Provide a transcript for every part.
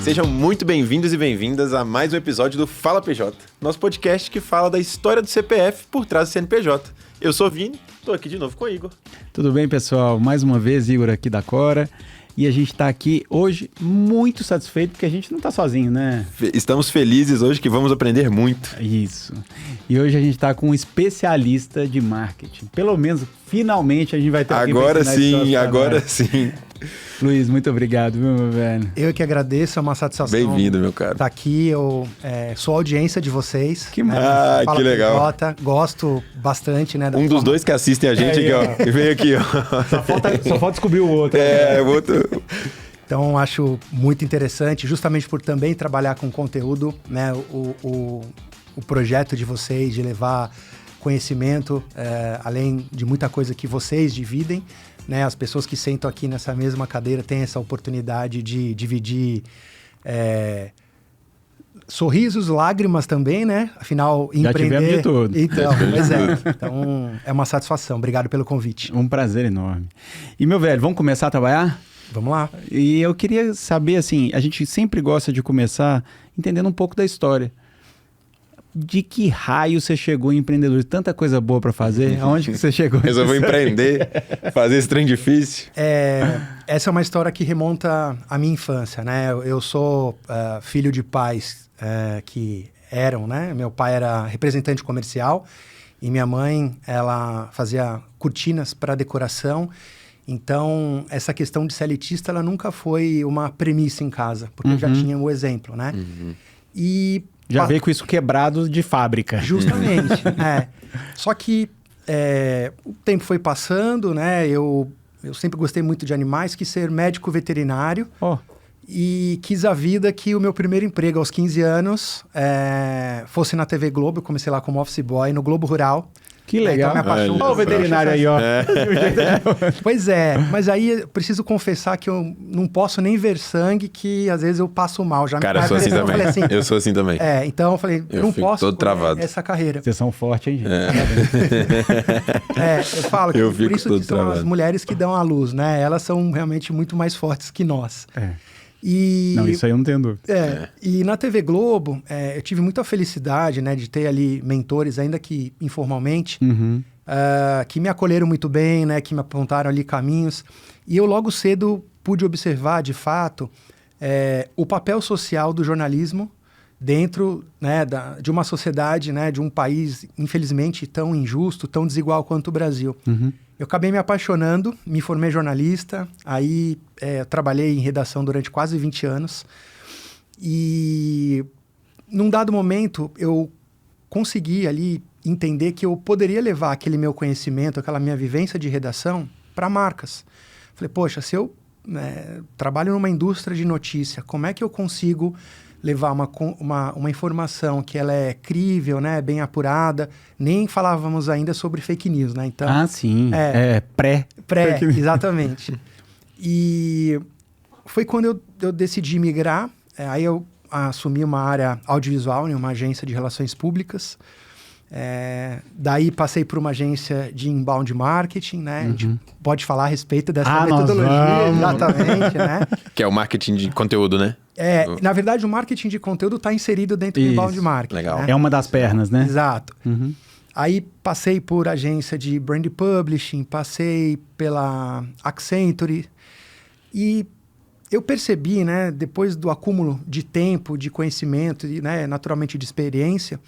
Sejam muito bem-vindos e bem-vindas a mais um episódio do Fala PJ, nosso podcast que fala da história do CPF por trás do CNPJ. Eu sou o Vini, estou aqui de novo com o Igor. Tudo bem, pessoal? Mais uma vez, Igor aqui da Cora. E a gente está aqui hoje muito satisfeito porque a gente não está sozinho, né? Estamos felizes hoje que vamos aprender muito. Isso. E hoje a gente está com um especialista de marketing. Pelo menos, finalmente, a gente vai ter alguém pra ensinar agora sim. Luiz, muito obrigado, viu, meu velho? Eu que agradeço, é uma satisfação. Bem-vindo, meu caro. Tá aqui, eu sou audiência de vocês. Que massa. Que legal. PJ, gosto bastante, né? Um dos dois que assistem a gente aqui, ó. Vem aqui, ó. Só falta descobrir o outro. O outro. Então, acho muito interessante, justamente por também trabalhar com conteúdo, né? O projeto de vocês, de levar conhecimento, além de muita coisa que vocês dividem, né? As pessoas que sentam aqui nessa mesma cadeira têm essa oportunidade de dividir sorrisos, lágrimas também, né? Afinal, já empreender... tivemos de tudo. Então, pois é. Então, é uma satisfação. Obrigado pelo convite. Um prazer enorme. E, meu velho, vamos começar a trabalhar? Vamos lá. E eu queria saber, assim, a gente sempre gosta de começar entendendo um pouco da história. De que raio você chegou em empreendedor? Tanta coisa boa para fazer. Aonde que você chegou? Resolveu empreender, fazer esse trem difícil. Essa é uma história que remonta à minha infância, né? Eu sou filho de pais que eram, né? Meu pai era representante comercial e minha mãe, ela fazia cortinas para decoração. Então, essa questão de ser elitista, ela nunca foi uma premissa em casa, porque eu já tinha o exemplo, né? E... Já veio com isso quebrado de fábrica. Justamente, Só que o tempo foi passando, né? Eu sempre gostei muito de animais, quis ser médico veterinário. E quis a vida que o meu primeiro emprego aos 15 anos fosse na TV Globo. Eu comecei lá como office boy no Globo Rural. Que legal. Então, me apaixonou. Olha o veterinário aí, ó. Pois é, mas aí eu preciso confessar que eu não posso nem ver sangue, que às vezes eu passo mal. Cara, eu sou assim também. Eu sou assim também. Então eu falei, eu não posso todo travado. essa carreira. Vocês são fortes, hein, gente? Eu falo que por isso que são travado. as mulheres que dão à luz, né? Elas são realmente muito mais fortes que nós. Não, isso aí eu não tenho dúvida. E na TV Globo, eu tive muita felicidade, né, de ter ali mentores, ainda que informalmente, que me acolheram muito bem, né, que me apontaram ali caminhos. E eu logo cedo pude observar, de fato, o papel social do jornalismo dentro, né, de uma sociedade, né, de um país, infelizmente, tão injusto, tão desigual quanto o Brasil. Eu acabei me apaixonando, me formei jornalista, aí trabalhei em redação durante quase 20 anos e num dado momento eu consegui ali entender que eu poderia levar aquele meu conhecimento, aquela minha vivência de redação para marcas. Falei, poxa, se eu trabalho numa indústria de notícia, como é que eu consigo levar uma informação que ela é crível, né, bem apurada? Nem falávamos ainda sobre fake news, né? Então, sim. Pré, exatamente. E foi quando eu decidi migrar, aí eu assumi uma área audiovisual em uma agência de relações públicas. Daí passei por uma agência de inbound marketing, né? A gente pode falar a respeito dessa metodologia, exatamente, né? Que é o marketing de conteúdo, né? Na verdade, o marketing de conteúdo está inserido dentro do inbound marketing. Legal. Né? É uma das pernas, né? Exato. Aí passei por agência de brand publishing, passei pela Accenture e eu percebi, né, depois do acúmulo de tempo, de conhecimento e, né, naturalmente de experiência,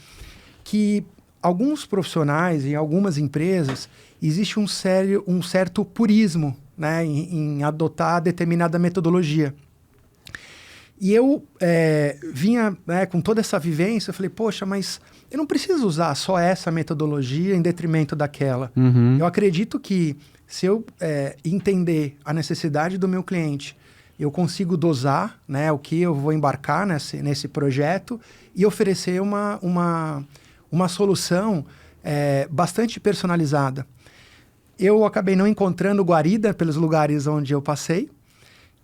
que alguns profissionais em algumas empresas existe um certo purismo, né, em adotar determinada metodologia. E eu vinha, né, com toda essa vivência, eu falei, poxa, mas eu não preciso usar só essa metodologia em detrimento daquela. Eu acredito que se eu entender a necessidade do meu cliente, eu consigo dosar, né, o que eu vou embarcar nesse projeto e oferecer uma solução bastante personalizada. Eu acabei não encontrando guarida pelos lugares onde eu passei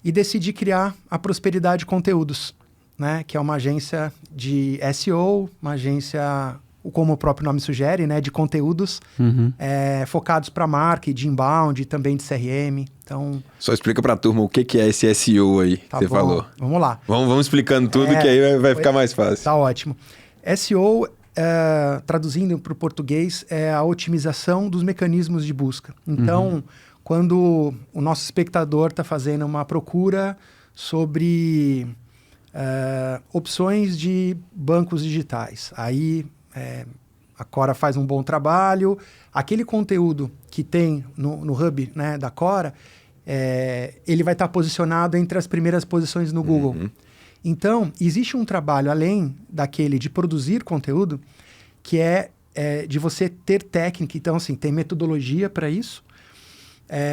e decidi criar a Prosperidade Conteúdos, né, que é uma agência de SEO, uma agência como o próprio nome sugere, né, de conteúdos focados para marca, de inbound e também de CRM. Então, Só explica pra turma o que é esse SEO aí que você bom, falou. Vamos lá. Vamos explicando tudo que aí vai ficar mais fácil. Tá ótimo. SEO, traduzindo para o português, é a otimização dos mecanismos de busca. Então, quando o nosso espectador está fazendo uma procura sobre opções de bancos digitais, aí a Quora faz um bom trabalho. Aquele conteúdo que tem no hub, né, da Quora, ele vai estar posicionado entre as primeiras posições no Google. Então, existe um trabalho além daquele de produzir conteúdo, que é de você ter técnica. Então, assim, tem metodologia para isso,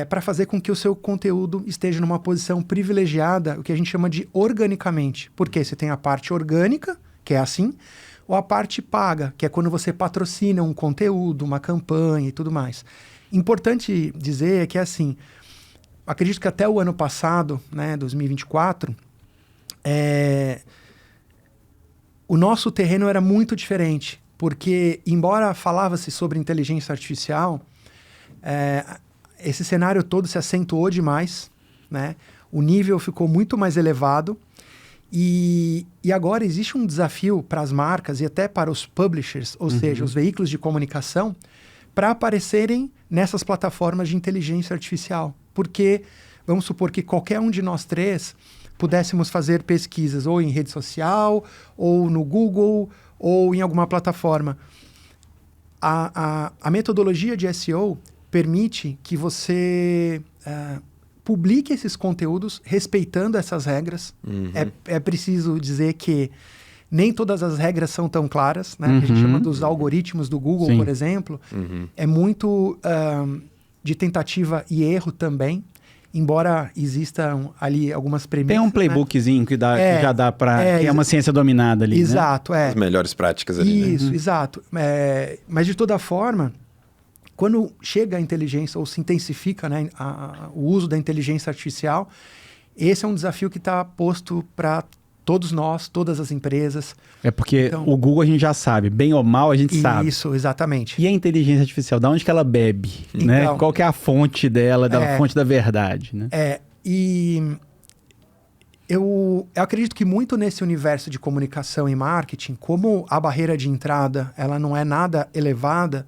para fazer com que o seu conteúdo esteja numa posição privilegiada, o que a gente chama de organicamente. Porque você tem a parte orgânica, que é assim, ou a parte paga, que é quando você patrocina um conteúdo, uma campanha e tudo mais. Importante dizer que, assim, acredito que até o ano passado, né, 2024, o nosso terreno era muito diferente, porque, embora falava-se sobre inteligência artificial, esse cenário todo se acentuou demais, né? O nível ficou muito mais elevado e agora existe um desafio para as marcas e até para os publishers, ou seja, os veículos de comunicação, para aparecerem nessas plataformas de inteligência artificial. Porque, vamos supor que qualquer um de nós três pudéssemos fazer pesquisas ou em rede social, ou no Google, ou em alguma plataforma. A metodologia de SEO permite que você publique esses conteúdos respeitando essas regras. É preciso dizer que nem todas as regras são tão claras, né? A gente chama dos algoritmos do Google, por exemplo. É muito de tentativa e erro também, embora existam ali algumas premissas. Tem um playbookzinho, né, que já dá para... que é uma ciência dominada ali, exato, né? As melhores práticas ali, isso, exato. Mas, de toda forma, quando chega a inteligência, ou se intensifica, né, o uso da inteligência artificial, esse é um desafio que está posto para todos nós, todas as empresas. É porque então, o Google a gente já sabe, bem ou mal a gente sabe. Isso, exatamente. E a inteligência artificial, da onde que ela bebe? Né? Qual que é a fonte dela, fonte da verdade? Né? E eu acredito que muito nesse universo de comunicação e marketing, como a barreira de entrada ela não é nada elevada,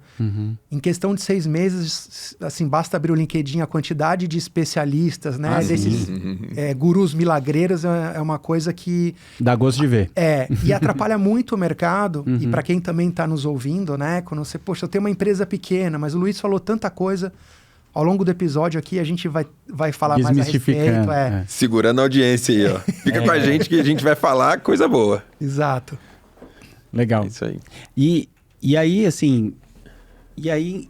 em questão de 6 meses, assim, basta abrir o LinkedIn, a quantidade de especialistas, né, desses gurus milagreiros é uma coisa que... Dá gosto de ver. E atrapalha muito o mercado, e para quem também está nos ouvindo, né, quando você, poxa, eu tenho uma empresa pequena, mas o Luiz falou tanta coisa... Ao longo do episódio aqui, a gente vai falar mais a respeito. Segurando a audiência aí, ó. Fica com a gente que a gente vai falar coisa boa. Exato. Legal. É isso aí. E aí, assim... E aí,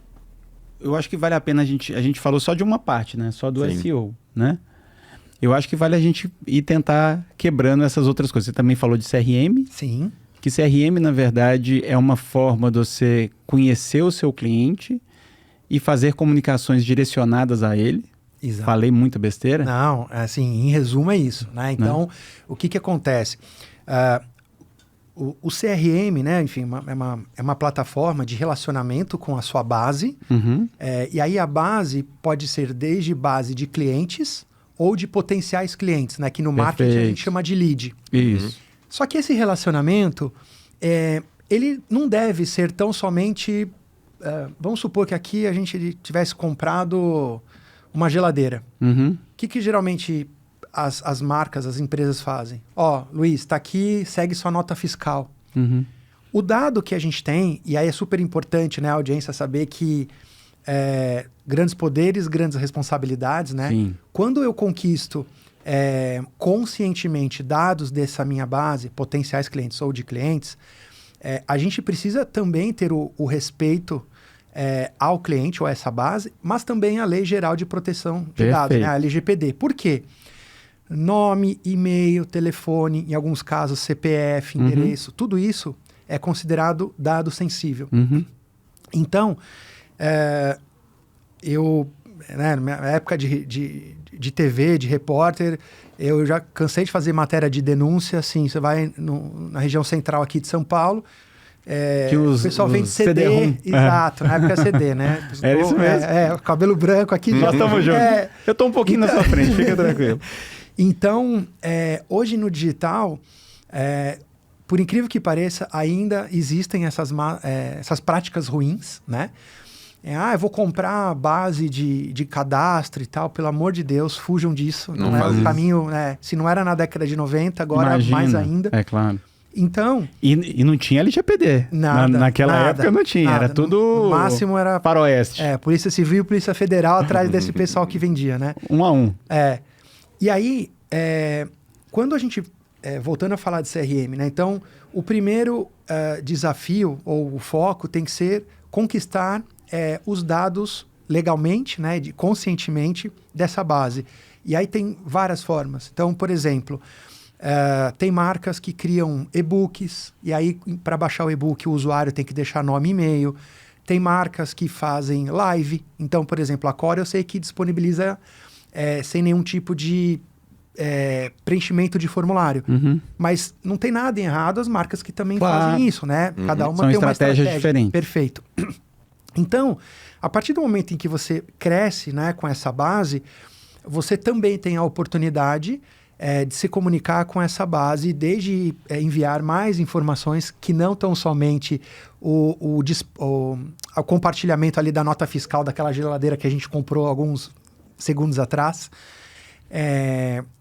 eu acho que vale a pena a gente falou só de uma parte, né? Só do SEO, né? Eu acho que vale a gente ir tentar quebrando essas outras coisas. Você também falou de CRM. Sim. Que CRM, na verdade, é uma forma de você conhecer o seu cliente e fazer comunicações direcionadas a ele. Exato. Falei muita besteira? Não, assim, em resumo é isso, né? Então, o que acontece? O CRM, né, enfim, é uma plataforma de relacionamento com a sua base. E aí a base pode ser desde base de clientes ou de potenciais clientes, né? Que no marketing a gente chama de lead. Isso. Só que esse relacionamento, ele não deve ser tão somente... vamos supor que aqui a gente tivesse comprado uma geladeira. O que geralmente as marcas, as empresas fazem? Luiz, está aqui, segue sua nota fiscal. O dado que a gente tem, e aí é super importante, né, a audiência saber que grandes poderes, grandes responsabilidades, né? Sim. Quando eu conquisto conscientemente dados dessa minha base, potenciais clientes ou de clientes, a gente precisa também ter o respeito ao cliente ou a essa base, mas também a Lei Geral de Proteção de Dados, né, a LGPD. Por quê? Nome, e-mail, telefone, em alguns casos CPF, endereço, tudo isso é considerado dado sensível. Então, eu, né, na minha época de TV, de repórter, eu já cansei de fazer matéria de denúncia, assim, você vai na região central aqui de São Paulo, Que o pessoal vende CD. CD-ROM. Exato, na época CD, né? É isso mesmo. O cabelo branco aqui. Nós estamos juntos. Eu tô um pouquinho na sua frente, fica tranquilo. Então, hoje no digital, por incrível que pareça, ainda existem essas práticas ruins, né? Eu vou comprar a base de cadastro e tal. Pelo amor de Deus, fujam disso. Não é um caminho, né? Se não era na década de 90, agora Imagina, mais ainda. É claro. Então... E não tinha LGPD. Naquela época não tinha. Era tudo... No máximo era... faroeste. Polícia Civil e Polícia Federal atrás desse pessoal que vendia, né? 1 a 1. E aí, quando a gente... voltando a falar de CRM, né? Então, o primeiro desafio ou o foco tem que ser conquistar os dados legalmente, né? Conscientemente dessa base. E aí tem várias formas. Então, por exemplo, tem marcas que criam e-books, e aí para baixar o e-book o usuário tem que deixar nome e e-mail. Tem marcas que fazem live. Então, por exemplo, a Core eu sei que disponibiliza sem nenhum tipo de preenchimento de formulário. Mas não tem nada errado as marcas que também fazem isso, né? Cada uma tem uma estratégia diferente. Perfeito. Então, a partir do momento em que você cresce, né, com essa base, você também tem a oportunidade de se comunicar com essa base, desde enviar mais informações que não tão somente o compartilhamento ali da nota fiscal daquela geladeira que a gente comprou alguns segundos atrás.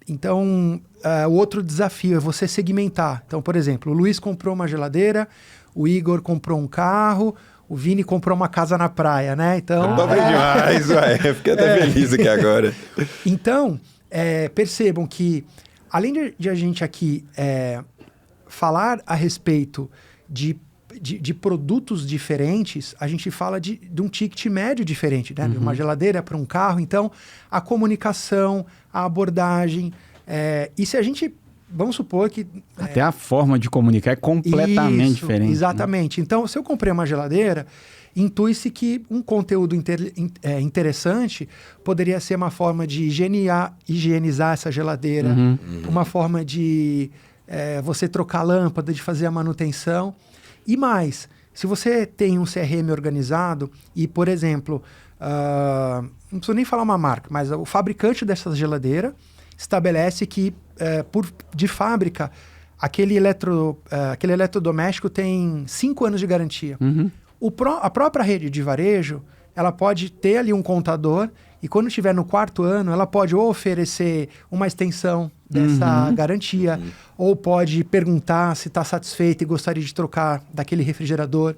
Então, o outro desafio é você segmentar. Então, por exemplo, o Luiz comprou uma geladeira, o Igor comprou um carro, o Vini comprou uma casa na praia, né? Então, tá bem demais, ué. Fiquei até feliz aqui agora. Então, percebam que, além de a gente aqui falar a respeito de produtos diferentes, a gente fala de um ticket médio diferente, né? De uma geladeira para um carro. Então, a comunicação, a abordagem. E se a gente... Vamos supor que... Até a forma de comunicar é completamente diferente. Exatamente. Né? Então, se eu comprei uma geladeira, intui-se que um conteúdo interessante poderia ser uma forma de higienizar essa geladeira, uma forma de você trocar a lâmpada, de fazer a manutenção. E mais, se você tem um CRM organizado e, por exemplo, não preciso nem falar uma marca, mas o fabricante dessa geladeira estabelece que, de fábrica, aquele eletrodoméstico tem 5 anos de garantia. A própria rede de varejo, ela pode ter ali um contador e quando estiver no 4º ano, ela pode ou oferecer uma extensão dessa garantia, ou pode perguntar se está satisfeito e gostaria de trocar daquele refrigerador.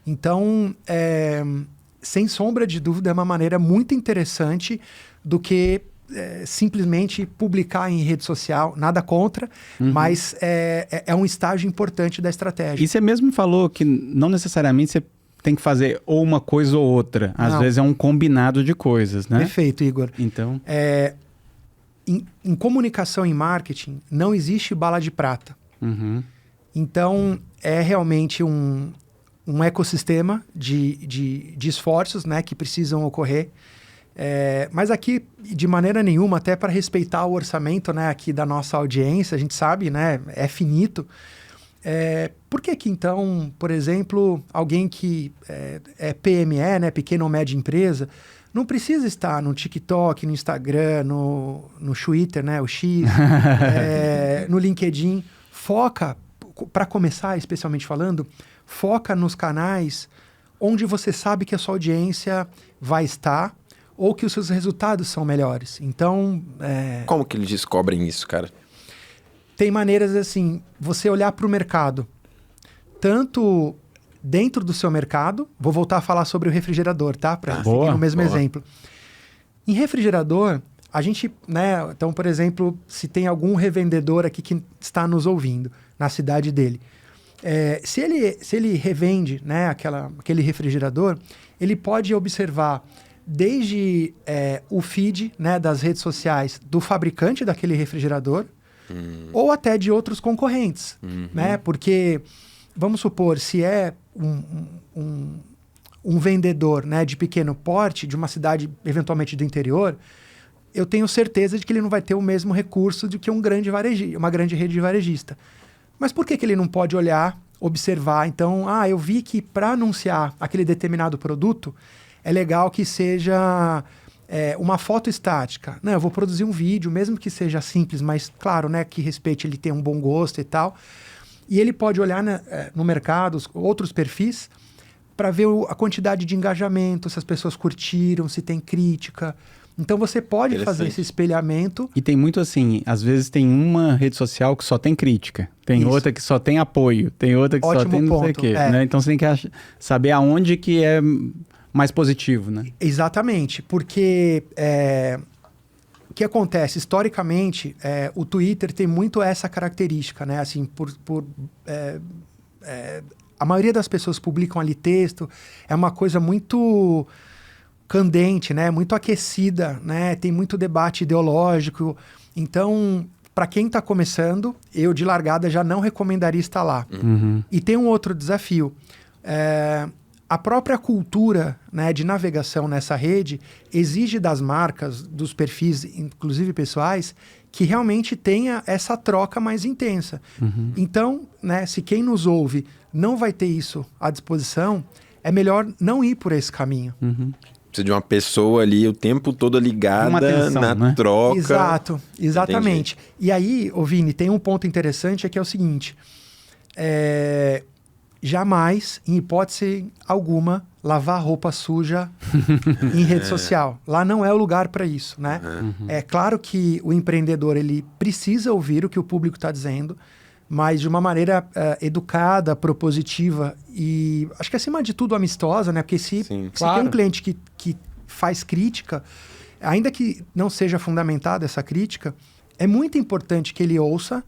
Então, sem sombra de dúvida, é uma maneira muito interessante do que simplesmente publicar em rede social, nada contra, mas é um estágio importante da estratégia. E você mesmo falou que não necessariamente você tem que fazer ou uma coisa ou outra. Às vezes é um combinado de coisas, né? Perfeito, Igor. Então... Em comunicação e marketing, não existe bala de prata. Então, é realmente um ecossistema de esforços, né, que precisam ocorrer. Mas aqui, de maneira nenhuma, até para respeitar o orçamento, né, aqui da nossa audiência, a gente sabe, né, é finito. Por que então, por exemplo, alguém que é PME, né, pequena ou média empresa, não precisa estar no TikTok, no Instagram, no Twitter, né, o X, no LinkedIn. Foca, para começar, especialmente falando, foca nos canais onde você sabe que a sua audiência vai estar ou que os seus resultados são melhores. Então... Como que eles descobrem isso, cara? Tem maneiras assim, você olhar para o mercado, tanto dentro do seu mercado, vou voltar a falar sobre o refrigerador, tá? Para seguir no mesmo exemplo. Em refrigerador, a gente, né? Então, por exemplo, se tem algum revendedor aqui que está nos ouvindo, na cidade dele, se ele revende, né, aquele refrigerador, ele pode observar desde o feed, né, das redes sociais do fabricante daquele refrigerador, ou até de outros concorrentes, né? Porque, vamos supor, se é um vendedor, né, de pequeno porte, de uma cidade eventualmente do interior, eu tenho certeza de que ele não vai ter o mesmo recurso do que uma grande rede varejista. Mas por que ele não pode olhar, observar? Então, eu vi que para anunciar aquele determinado produto, é legal que seja uma foto estática. Não, eu vou produzir um vídeo, mesmo que seja simples, mas claro, né, que respeite, ele tem um bom gosto e tal. E ele pode olhar no mercado, outros perfis, para ver a quantidade de engajamento, se as pessoas curtiram, se tem crítica. Então você pode fazer esse espelhamento. E tem muito assim, às vezes tem uma rede social que só tem crítica, tem outra que só tem apoio, tem outra que só tem não sei o quê. Né? Então você tem que saber aonde que é mais positivo, né? Exatamente, porque o que acontece historicamente, o Twitter tem muito essa característica, né? Assim, a maioria das pessoas publicam ali texto, é uma coisa muito candente, né? Muito aquecida, né? Tem muito debate ideológico. Então, para quem está começando, eu de largada já não recomendaria estar lá. Uhum. E tem um outro desafio. A própria cultura, né, de navegação nessa rede exige das marcas, dos perfis, inclusive pessoais, que realmente tenha essa troca mais intensa. Uhum. Então, né, se quem nos ouve não vai ter isso à disposição, é melhor não ir por esse caminho. Uhum. Precisa de uma pessoa ali o tempo todo ligada atenção, na né? troca. Exato, exatamente. Entendi. E aí, Vini, tem um ponto interessante que é o seguinte. Jamais, em hipótese alguma, lavar roupa suja em rede social. Lá não é o lugar para isso, né? Uhum. É claro que o empreendedor ele precisa ouvir o que o público está dizendo, mas de uma maneira educada, propositiva e, acho que acima de tudo, amistosa, né? Porque se tem um cliente que faz crítica, ainda que não seja fundamentada essa crítica, é muito importante que ele ouça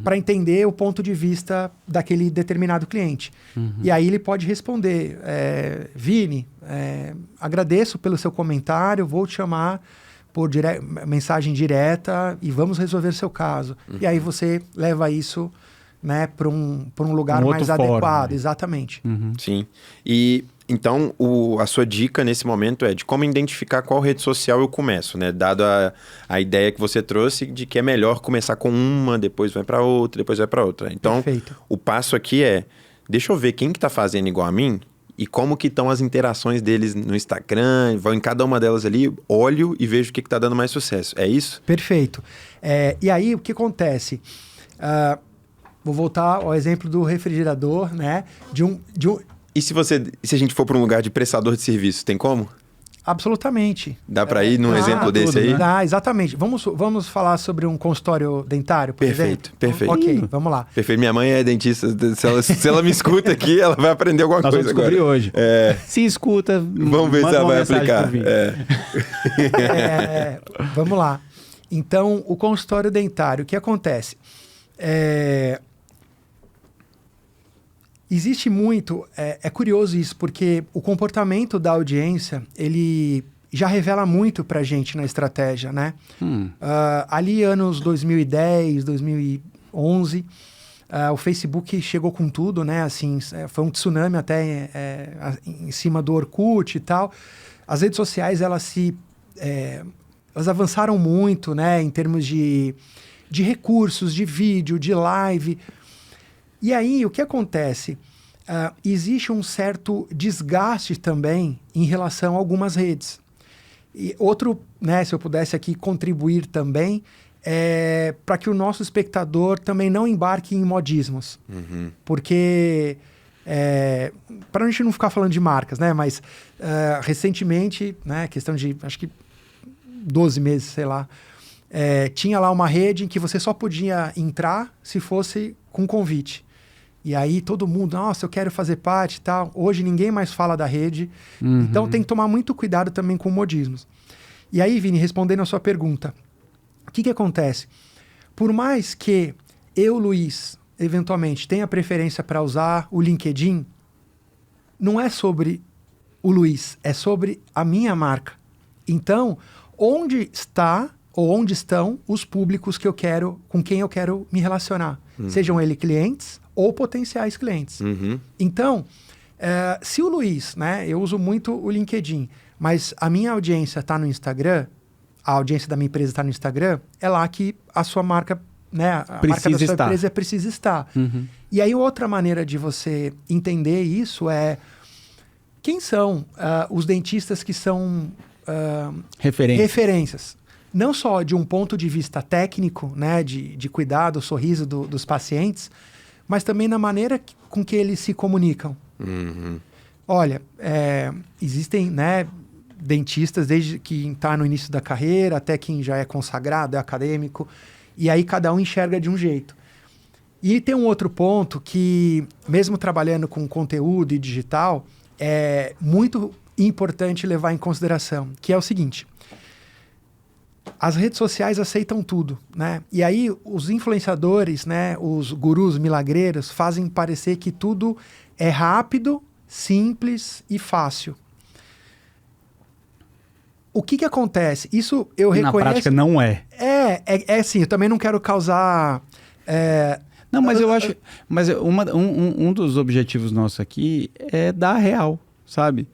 para entender o ponto de vista daquele determinado cliente. Uhum. E aí ele pode responder, Vini, agradeço pelo seu comentário, vou te chamar por mensagem direta e vamos resolver seu caso. Uhum. E aí você leva isso, né, para um lugar mais adequado. Exatamente. Uhum. Sim. E então a sua dica nesse momento é de como identificar qual rede social eu começo, né? Dado a ideia que você trouxe de que é melhor começar com uma, depois vai para outra, depois vai para outra. Então, perfeito. O passo aqui deixa eu ver quem que tá fazendo igual a mim e como que estão as interações deles no Instagram, vou em cada uma delas ali, olho e vejo o que tá dando mais sucesso. É isso? Perfeito. E aí, o que acontece? Vou voltar ao exemplo do refrigerador, né? E se a gente for para um lugar de prestador de serviço, tem como? Absolutamente. Dá para ir num exemplo desse aí? Dá, exatamente. Vamos falar sobre um consultório dentário, por exemplo? Perfeito. Ok, vamos lá. Perfeito. Minha mãe é dentista. Se ela me escuta aqui, ela vai aprender alguma coisa agora. Nós vamos descobrir hoje. Se escuta, vamos ver se ela vai aplicar. Vamos lá. Então, o consultório dentário, o que acontece? Existe muito, é curioso isso, porque o comportamento da audiência, ele já revela muito pra gente na estratégia, né? Ali anos 2010, 2011, o Facebook chegou com tudo, né? Assim, foi um tsunami até em cima do Orkut e tal. As redes sociais, elas avançaram muito, né? Em termos de recursos, de vídeo, de live. E aí, o que acontece? Existe um certo desgaste também em relação a algumas redes. E outro, né, se eu pudesse aqui contribuir também, para que o nosso espectador também não embarque em modismos. Uhum. Porque, para a gente não ficar falando de marcas, né, mas recentemente, né, questão de, acho que 12 meses, sei lá, tinha lá uma rede em que você só podia entrar se fosse com convite. E aí todo mundo, nossa, eu quero fazer parte e tal. Hoje ninguém mais fala da rede. Uhum. Então tem que tomar muito cuidado também com modismos. E aí, Vini, respondendo a sua pergunta, o que acontece? Por mais que eu, Luiz, eventualmente tenha preferência para usar o LinkedIn, não é sobre o Luiz, é sobre a minha marca. Então, onde está ou onde estão os públicos com quem eu quero me relacionar? Sejam eles clientes ou potenciais clientes. Uhum. Então, se o Luiz, né, eu uso muito o LinkedIn, mas a minha audiência está no Instagram, a audiência da minha empresa está no Instagram, é lá que a sua marca né, a marca da sua empresa precisa estar. Uhum. E aí outra maneira de você entender isso é quem são os dentistas que são referências. Não só de um ponto de vista técnico, né, de cuidar do sorriso dos pacientes, mas também na maneira com que eles se comunicam. Uhum. Olha, existem, né, dentistas desde quem está no início da carreira até quem já é consagrado, é acadêmico, e aí cada um enxerga de um jeito. E tem um outro ponto que, mesmo trabalhando com conteúdo e digital, é muito importante levar em consideração, que é o seguinte: as redes sociais aceitam tudo, né? E aí os influenciadores, né, os gurus milagreiros, fazem parecer que tudo é rápido, simples e fácil. O que acontece? Isso eu reconheço... Na prática não é. É assim, eu também não quero causar... Não, mas eu acho... Mas um dos objetivos nossos aqui é dar real, sabe?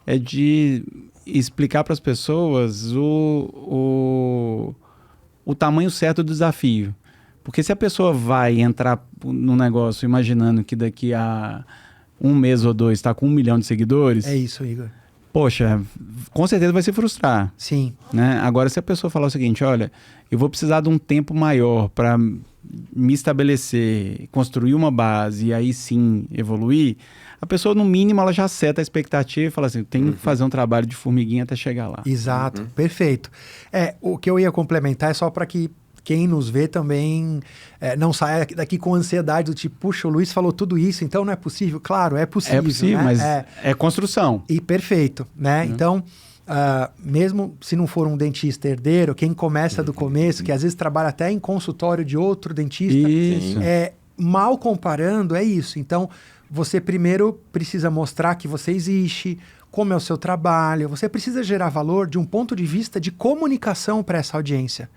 É de explicar para as pessoas o tamanho certo do desafio. Porque se a pessoa vai entrar no negócio imaginando que daqui a 1 mês ou 2 está com 1 milhão de seguidores... É isso, Igor. Poxa, com certeza vai se frustrar. Sim. Né? Agora, se a pessoa falar o seguinte: olha, eu vou precisar de um tempo maior para me estabelecer, construir uma base e aí sim evoluir, a pessoa, no mínimo, ela já seta a expectativa e fala assim: tem que fazer um trabalho de formiguinha até chegar lá. Exato, perfeito. O que eu ia complementar é só para que quem nos vê também não saia daqui com ansiedade do tipo, puxa, o Luiz falou tudo isso, então não é possível? Claro, é possível. É possível, né? Mas é construção. E perfeito, né? Então, mesmo se não for um dentista herdeiro, quem começa do começo, que às vezes trabalha até em consultório de outro dentista, isso. Mal comparando, é isso. Então, você primeiro precisa mostrar que você existe, como é o seu trabalho, você precisa gerar valor de um ponto de vista de comunicação para essa audiência.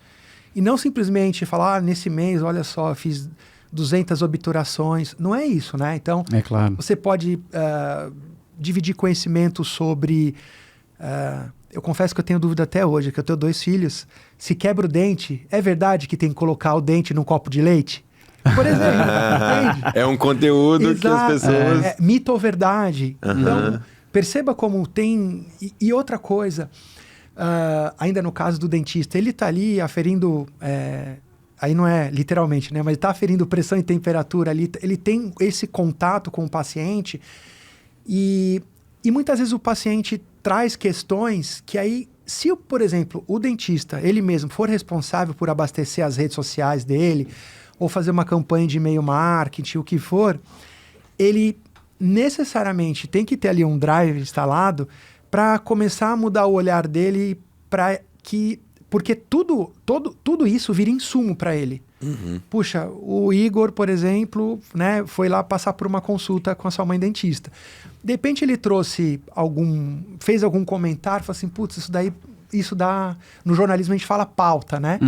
E não simplesmente falar, nesse mês, olha só, eu fiz 200 obturações. Não é isso, né? Então, é claro. Você pode dividir conhecimento sobre... eu confesso que eu tenho dúvida até hoje, que eu tenho 2 filhos. Se quebra o dente, é verdade que tem que colocar o dente num copo de leite? Por exemplo, entende? É um conteúdo que as pessoas... mito ou verdade. Então, perceba como tem... E outra coisa... ainda no caso do dentista, ele está ali aferindo, aí não é literalmente, né? Mas ele está aferindo pressão e temperatura ali, ele tem esse contato com o paciente e muitas vezes o paciente traz questões que aí, se, por exemplo, o dentista, ele mesmo for responsável por abastecer as redes sociais dele ou fazer uma campanha de e-mail marketing, o que for, ele necessariamente tem que ter ali um drive instalado para começar a mudar o olhar dele, porque tudo isso vira insumo para ele. Puxa, o Igor, por exemplo, né, foi lá passar por uma consulta com a sua mãe dentista. De repente ele fez algum comentário, falou assim, putz, isso dá... No jornalismo a gente fala pauta, né?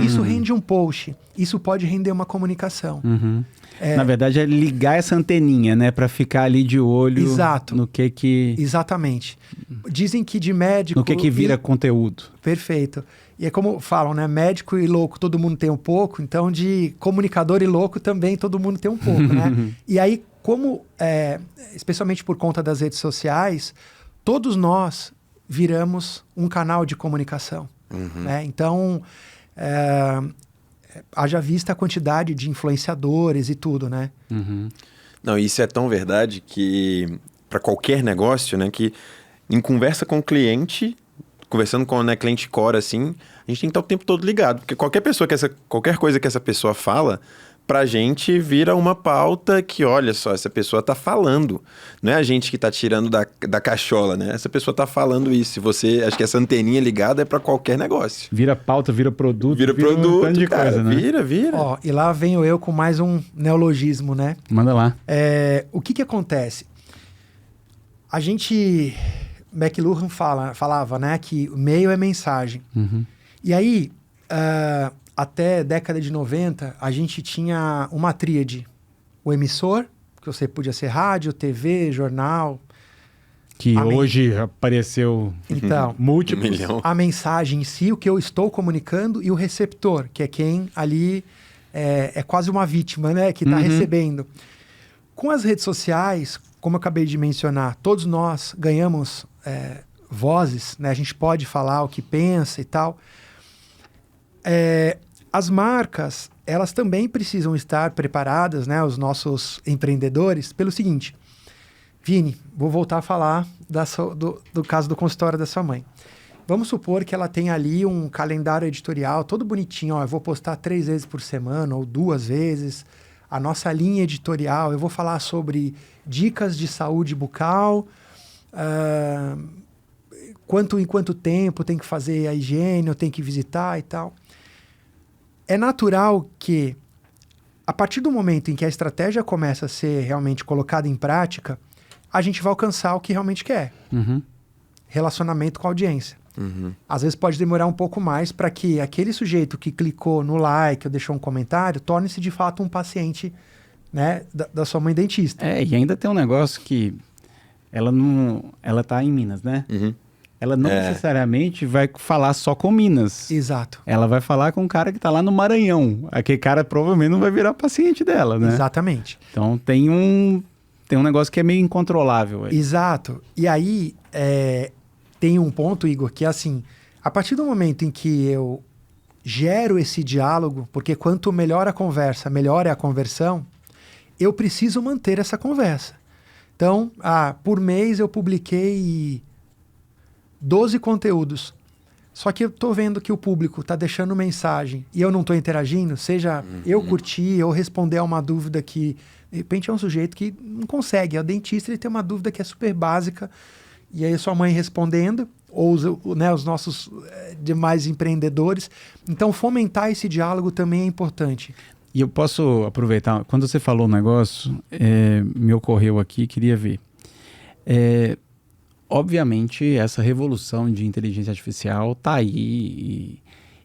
Isso rende um post, isso pode render uma comunicação. Na verdade, é ligar essa anteninha, né? Para ficar ali de olho. Exato. No que... Exatamente. Dizem que de médico... No que vira conteúdo. Perfeito. E é como falam, né? Médico e louco todo mundo tem um pouco, então de comunicador e louco também todo mundo tem um pouco, né? E aí, especialmente por conta das redes sociais, todos nós viramos um canal de comunicação. Né? Então, haja vista a quantidade de influenciadores e tudo, né? Não, isso é tão verdade que para qualquer negócio, né, que em conversa com o cliente, conversando com a cliente core, assim, a gente tem que estar o tempo todo ligado, porque qualquer coisa que essa pessoa fala, pra gente vira uma pauta que, olha só, essa pessoa tá falando. Não é a gente que tá tirando da cachola, né? Essa pessoa tá falando isso. Acho que essa anteninha ligada é pra qualquer negócio. Vira pauta, vira produto. Vira produto, um tanto de cara, coisa, né? Vira. Ó, e lá venho eu com mais um neologismo, né? Manda lá. O que acontece? A gente... McLuhan falava, né, que o meio é mensagem. E aí, até década de 90, a gente tinha uma tríade. O emissor, que você podia ser rádio, TV, jornal. Que hoje apareceu múltiplos. A mensagem em si, o que eu estou comunicando, e o receptor, que é quem ali é quase uma vítima, né? Que está recebendo. Com as redes sociais, como eu acabei de mencionar, todos nós ganhamos vozes, né? A gente pode falar o que pensa e tal. As marcas, elas também precisam estar preparadas, né? Os nossos empreendedores, pelo seguinte... Vini, vou voltar a falar do caso do consultório da sua mãe. Vamos supor que ela tem ali um calendário editorial todo bonitinho. Ó, eu vou postar 3 vezes por semana ou 2 vezes. A nossa linha editorial, eu vou falar sobre dicas de saúde bucal, em quanto tempo tem que fazer a higiene, eu tenho que visitar e tal. É natural que, a partir do momento em que a estratégia começa a ser realmente colocada em prática, a gente vai alcançar o que realmente quer. Relacionamento com a audiência. Às vezes pode demorar um pouco mais para que aquele sujeito que clicou no like ou deixou um comentário torne-se de fato um paciente, né, da sua mãe dentista. E ainda tem um negócio que ela tá em Minas, né? Ela não necessariamente vai falar só com Minas. Exato. Ela vai falar com um cara que tá lá no Maranhão. Aquele cara provavelmente não vai virar paciente dela, né? Exatamente. Então tem um negócio que é meio incontrolável. Exato. E aí, tem um ponto, Igor, que é assim, a partir do momento em que eu gero esse diálogo, porque quanto melhor a conversa, melhor é a conversão, eu preciso manter essa conversa. Então, por mês eu publiquei 12 conteúdos. Só que eu tô vendo que o público tá deixando mensagem e eu não tô interagindo, seja eu curtir ou responder a uma dúvida que, de repente, é um sujeito que não consegue. É o dentista, ele tem uma dúvida que é super básica. E aí sua mãe respondendo, ou os nossos demais empreendedores. Então, fomentar esse diálogo também é importante. E eu posso aproveitar, quando você falou o negócio, me ocorreu aqui, queria ver. Obviamente, essa revolução de inteligência artificial está aí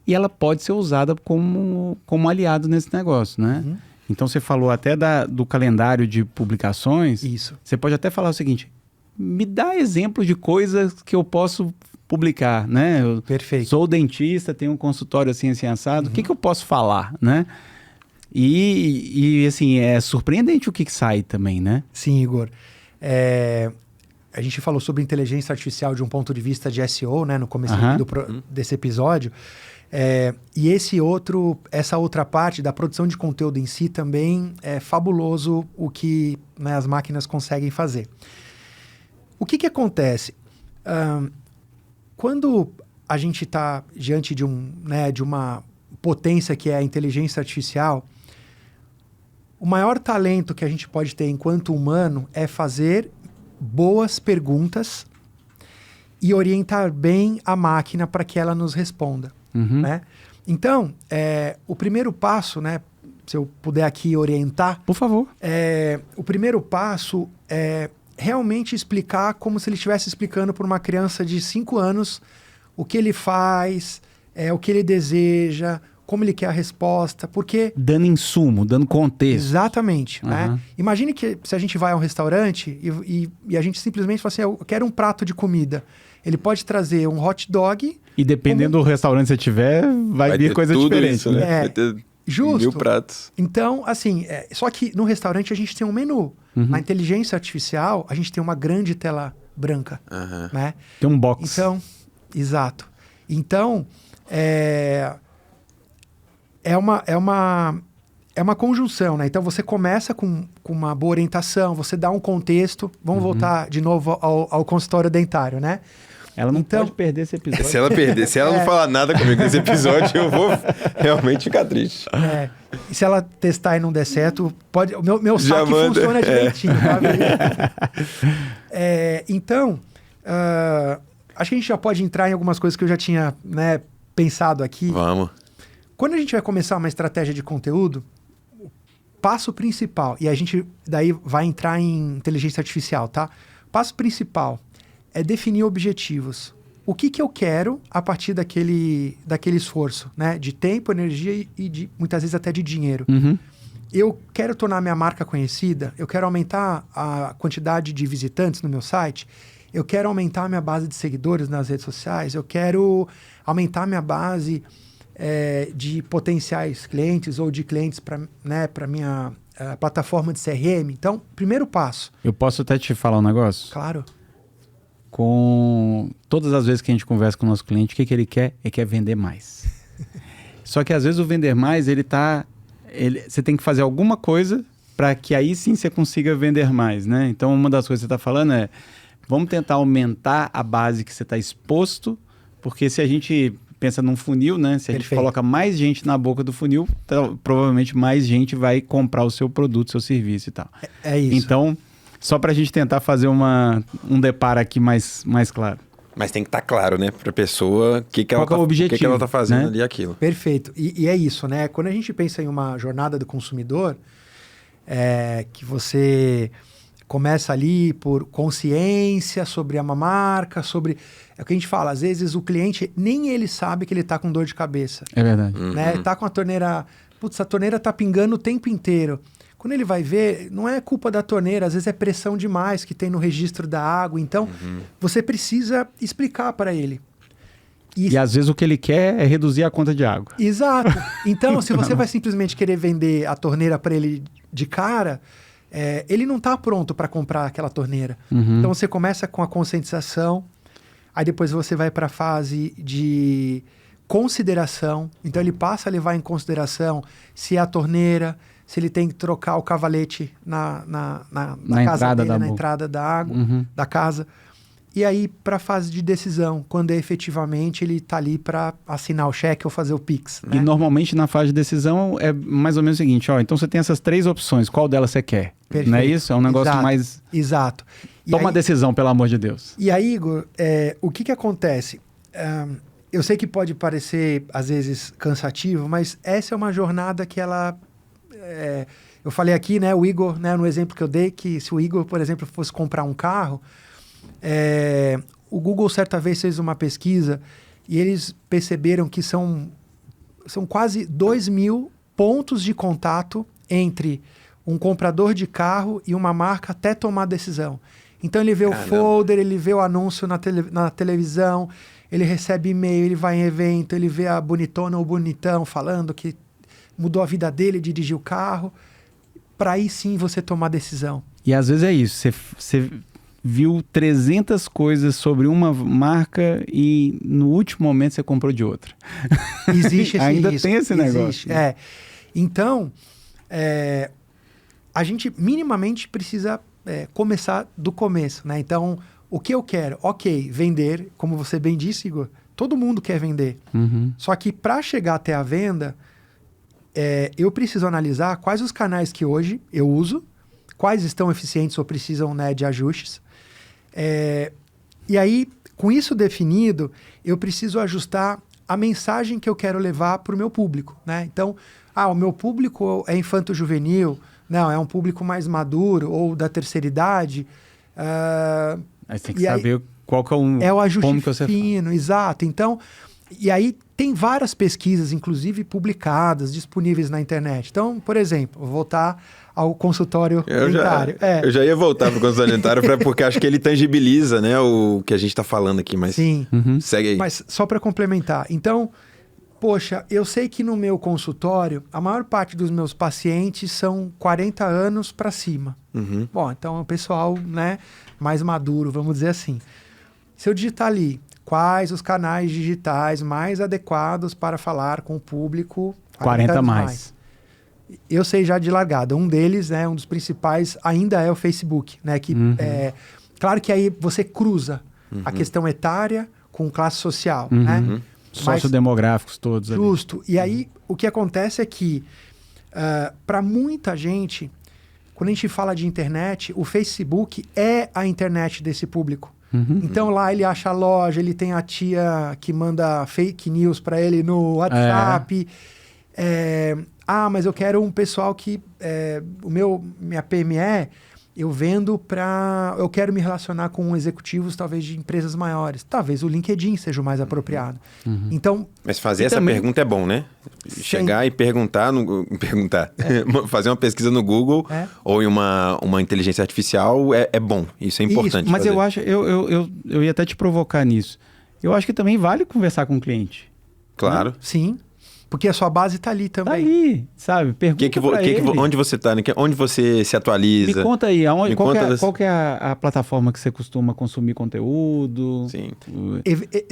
e ela pode ser usada como aliado nesse negócio, né? Então, você falou até do calendário de publicações. Isso. Você pode até falar o seguinte, me dá exemplos de coisas que eu posso publicar, né? Eu Perfeito. sou dentista, tenho um consultório assim assado, o que eu posso falar, né? E assim, é surpreendente o que sai também, né? Sim, Igor. A gente falou sobre inteligência artificial de um ponto de vista de SEO, né? No começo desse episódio. E essa outra parte da produção de conteúdo em si também é fabuloso o que, né, as máquinas conseguem fazer. O que acontece? Quando a gente está diante de uma potência que é a inteligência artificial, o maior talento que a gente pode ter enquanto humano é fazer boas perguntas e orientar bem a máquina para que ela nos responda. Né? Então, o primeiro passo, né, se eu puder aqui orientar... Por favor. O primeiro passo é realmente explicar como se ele estivesse explicando para uma criança de 5 anos o que ele faz, o que ele deseja, como ele quer a resposta, porque... Dando insumo, dando contexto. Exatamente. Né? Imagine que se a gente vai a um restaurante e a gente simplesmente fala assim, eu quero um prato de comida. Ele pode trazer um hot dog... E dependendo do restaurante que você tiver, vai vir coisa diferente. Isso, né? Vai ter justo. 1000 pratos. Então, assim, só que no restaurante a gente tem um menu. Na inteligência artificial, a gente tem uma grande tela branca. Né? Tem um box. Então, exato. Então, é uma conjunção, né? Então, você começa com uma boa orientação, você dá um contexto. Vamos voltar de novo ao consultório dentário, né? Ela não pode perder esse episódio. Se ela não falar nada comigo nesse episódio, eu vou realmente ficar triste. E se ela testar e não der certo, pode... O meu saque funciona direitinho, tá? Então, acho que a gente já pode entrar em algumas coisas que eu já tinha, né, pensado aqui. Vamos. Quando a gente vai começar uma estratégia de conteúdo, o passo principal, e a gente daí vai entrar em inteligência artificial, tá? Passo principal é definir objetivos. O que eu quero a partir daquele esforço, né? De tempo, energia e muitas vezes até de dinheiro. Eu quero tornar minha marca conhecida, eu quero aumentar a quantidade de visitantes no meu site, eu quero aumentar a minha base de seguidores nas redes sociais, eu quero aumentar a minha base de potenciais clientes ou de clientes para, né, para minha plataforma de CRM. Então, primeiro passo. Eu posso até te falar um negócio? Claro. Com todas as vezes que a gente conversa com o nosso cliente, o que ele quer? Ele quer vender mais. Só que às vezes o vender mais, você tem que fazer alguma coisa para que aí sim você consiga vender mais, né? Então, uma das coisas que você está falando é, vamos tentar aumentar a base que você está exposto, porque se a gente pensa num funil, né? Se a gente coloca mais gente na boca do funil, então, provavelmente mais gente vai comprar o seu produto, seu serviço e tal. É isso. Então, só para a gente tentar fazer um deparo aqui mais claro. Mas tem que estar claro, né? Para a pessoa qual é o objetivo, o que ela está fazendo, né? ali aquilo. Perfeito. E é isso, né? Quando a gente pensa em uma jornada do consumidor, que você começa ali por consciência sobre uma marca, sobre... É o que a gente fala, às vezes o cliente, nem ele sabe que ele está com dor de cabeça. É verdade. Né? Tá com a torneira... Putz, a torneira tá pingando o tempo inteiro. Quando ele vai ver, não é culpa da torneira, às vezes é pressão demais que tem no registro da água. Então, você precisa explicar para ele. E às vezes o que ele quer é reduzir a conta de água. Exato. Então, se você vai simplesmente querer vender a torneira para ele de cara, ele não está pronto para comprar aquela torneira. Então, você começa com a conscientização, aí depois você vai para a fase de consideração. Então, ele passa a levar em consideração se é a torneira, se ele tem que trocar o cavalete na casa dele, na entrada da água, da casa. E aí, para a fase de decisão, quando efetivamente ele está ali para assinar o cheque ou fazer o Pix. Né? E normalmente na fase de decisão é mais ou menos o seguinte, então você tem essas 3 opções, qual delas você quer? Perfeito. Não é isso? É um negócio mais... Exato. Toma uma decisão, pelo amor de Deus. E aí, Igor, o que acontece? Eu sei que pode parecer, às vezes, cansativo, mas essa é uma jornada que ela... eu falei aqui, né, o Igor, né, no exemplo que eu dei, que se o Igor, por exemplo, fosse comprar um carro, o Google certa vez fez uma pesquisa e eles perceberam que são quase 2.000 pontos de contato entre um comprador de carro e uma marca até tomar a decisão. Então ele vê o folder, ele vê o anúncio na televisão, ele recebe e-mail, ele vai em evento, ele vê a bonitona ou bonitão falando que mudou a vida dele, dirigir o carro, para aí sim você tomar a decisão. E às vezes é isso, você viu 300 coisas sobre uma marca e no último momento você comprou de outra. Existe esse Ainda risco. tem esse negócio. Né? Então, a gente minimamente precisa começar do começo, né? Então, o que eu quero? Ok, vender, como você bem disse, Igor, todo mundo quer vender. Só que para chegar até a venda, eu preciso analisar quais os canais que hoje eu uso, quais estão eficientes ou precisam, né, de ajustes. E aí, com isso definido, eu preciso ajustar a mensagem que eu quero levar para o meu público. Né? Então, o meu público é infanto-juvenil, não, é um público mais maduro ou da terceira idade. Aí você tem que saber qual que é o ajuste como que você fino, fala. Exato. Então, e aí tem várias pesquisas, inclusive publicadas, disponíveis na internet. Então, por exemplo, vou voltar ao consultório dentário. Eu já ia voltar para o consultório dentário porque acho que ele tangibiliza, né, o que a gente está falando aqui, mas sim. Segue aí. Mas só para complementar. Então, poxa, eu sei que no meu consultório, a maior parte dos meus pacientes são 40 anos para cima. Bom, então é um pessoal, né, mais maduro, vamos dizer assim. Se eu digitar ali, quais os canais digitais mais adequados para falar com o público 40 mais. Eu sei já de largada. Um deles, né, um dos principais, ainda é o Facebook. Né, que, claro que aí você cruza a questão etária com classe social. Né? Sociodemográficos todos. Justo. Ali. E aí o que acontece é que, para muita gente, quando a gente fala de internet, o Facebook é a internet desse público. Então lá ele acha a loja, ele tem a tia que manda fake news para ele no WhatsApp. Mas eu quero um pessoal que minha PME eu vendo eu quero me relacionar com executivos talvez de empresas maiores. Talvez o LinkedIn seja o mais apropriado. Então, mas fazer essa pergunta é bom, né? Chegar e perguntar, fazer uma pesquisa no Google ou em uma inteligência artificial é bom. Isso é importante. Isso, mas eu acho, eu ia até te provocar nisso. Eu acho que também vale conversar com o cliente. Claro. Sim. Porque a sua base está ali Tá também. ali, sabe? Pergunta pra ele. Onde você está, né? Onde você se atualiza? Me conta aí, Me qual conta que é a plataforma que você costuma consumir conteúdo? Sim.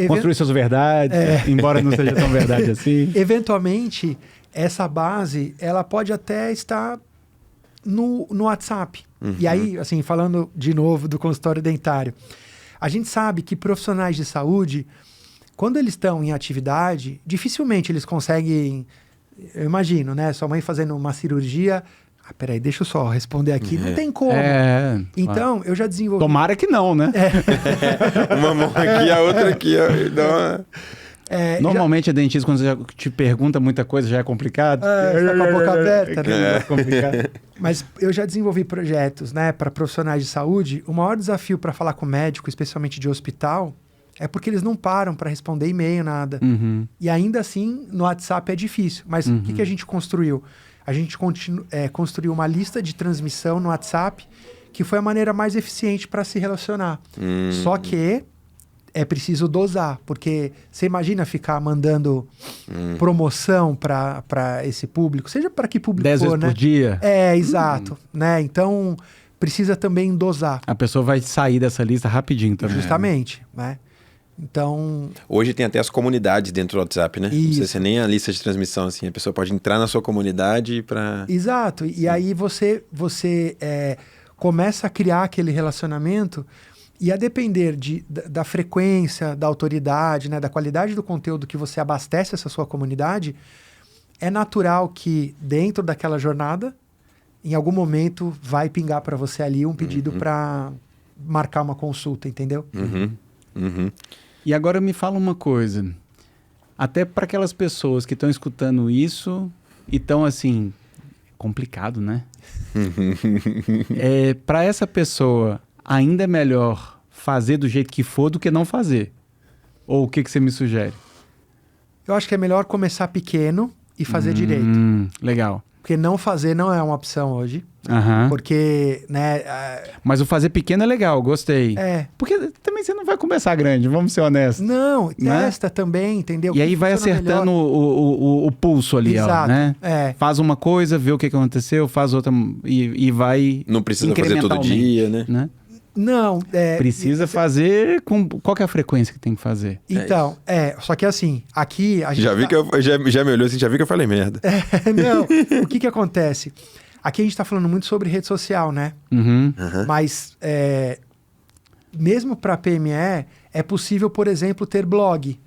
Construir suas verdades, embora não seja tão verdade assim. Eventualmente, essa base, ela pode até estar no WhatsApp. E aí, assim, falando de novo do consultório dentário, a gente sabe que profissionais de saúde, quando eles estão em atividade, dificilmente eles conseguem, eu imagino, né? Sua mãe fazendo uma cirurgia, peraí, deixa eu só responder aqui, não tem como. Então, eu já desenvolvi... Tomara que não, né? Uma mão aqui, a outra aqui. Normalmente a dentista, quando já te pergunta muita coisa, já é complicado. Você tá com a boca aberta, né? É complicado. Mas eu já desenvolvi projetos, né, para profissionais de saúde. O maior desafio para falar com médico, especialmente de hospital, é porque eles não param para responder e-mail, nada. E ainda assim, no WhatsApp é difícil. Mas o que a gente construiu? A gente construiu uma lista de transmissão no WhatsApp, que foi a maneira mais eficiente para se relacionar. Só que é preciso dosar, porque você imagina ficar mandando promoção para esse público, seja para que público 10 for, vezes né? por dia. Exato. Né? Então, precisa também dosar. A pessoa vai sair dessa lista rapidinho também. Justamente, né? Então... Hoje tem até as comunidades dentro do WhatsApp, né? Não precisa ser nem a lista de transmissão, assim. A pessoa pode entrar na sua comunidade para... Exato. E aí você começa a criar aquele relacionamento e a depender da frequência, da autoridade, né? Da qualidade do conteúdo que você abastece essa sua comunidade, é natural que dentro daquela jornada, em algum momento, vai pingar para você ali um pedido para marcar uma consulta, entendeu? E agora me fala uma coisa. Até para aquelas pessoas que estão escutando isso e estão assim... Complicado, né? Para essa pessoa, ainda é melhor fazer do jeito que for do que não fazer. Ou o que você me sugere? Eu acho que é melhor começar pequeno e fazer direito. Legal. Porque não fazer não é uma opção hoje. Porque, né... Mas o fazer pequeno é legal, gostei. Porque também você não vai começar grande, vamos ser honestos. Não, testa também, entendeu? E aí vai acertando o pulso ali, Exato, ó, né? Faz uma coisa, vê o que aconteceu, faz outra e vai... Não precisa fazer todo dia, né? Não. Precisa fazer com... Qual que é a frequência que tem que fazer? Então, só que assim, aqui a gente... Já me olhou assim, já vi que eu falei merda. Não, o que acontece? Aqui a gente está falando muito sobre rede social, né? Mas mesmo para PME, é possível, por exemplo, ter blog.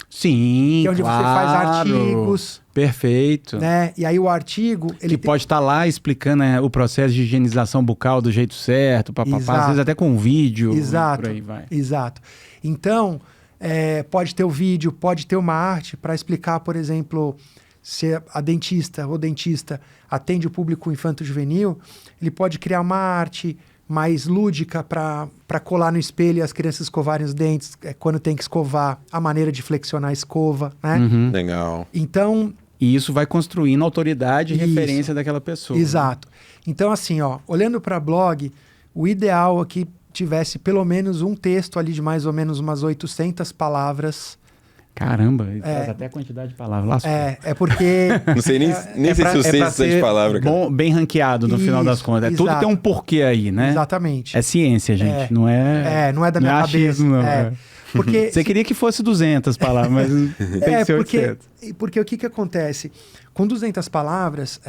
Sim, que é onde você faz artigos. Perfeito. Né? E aí o artigo... Ele pode estar lá explicando o processo de higienização bucal do jeito certo, às vezes até com um vídeo. Exato, por aí vai. Exato. Então, pode ter o vídeo, pode ter uma arte para explicar, por exemplo, se a dentista ou dentista atende o público infanto-juvenil, ele pode criar uma arte mais lúdica para colar no espelho e as crianças escovarem os dentes quando tem que escovar, a maneira de flexionar a escova, né? Legal. Então... E isso vai construindo autoridade e referência daquela pessoa. Exato. Então, assim, olhando para blog, o ideal é que tivesse pelo menos um texto ali de mais ou menos umas 800 palavras. Caramba, traz até a quantidade de palavras. É porque... Não sei nem sei se eu sei essa de palavra, cara. Bem ranqueado no final das contas. Tudo tem um porquê aí, né? Exatamente. É ciência, gente. Não é... Não é da minha cabeça. Achismo, não. Porque... Você queria que fosse 200 palavras, mas tem que ser 800. Porque o que acontece? Com 200 palavras,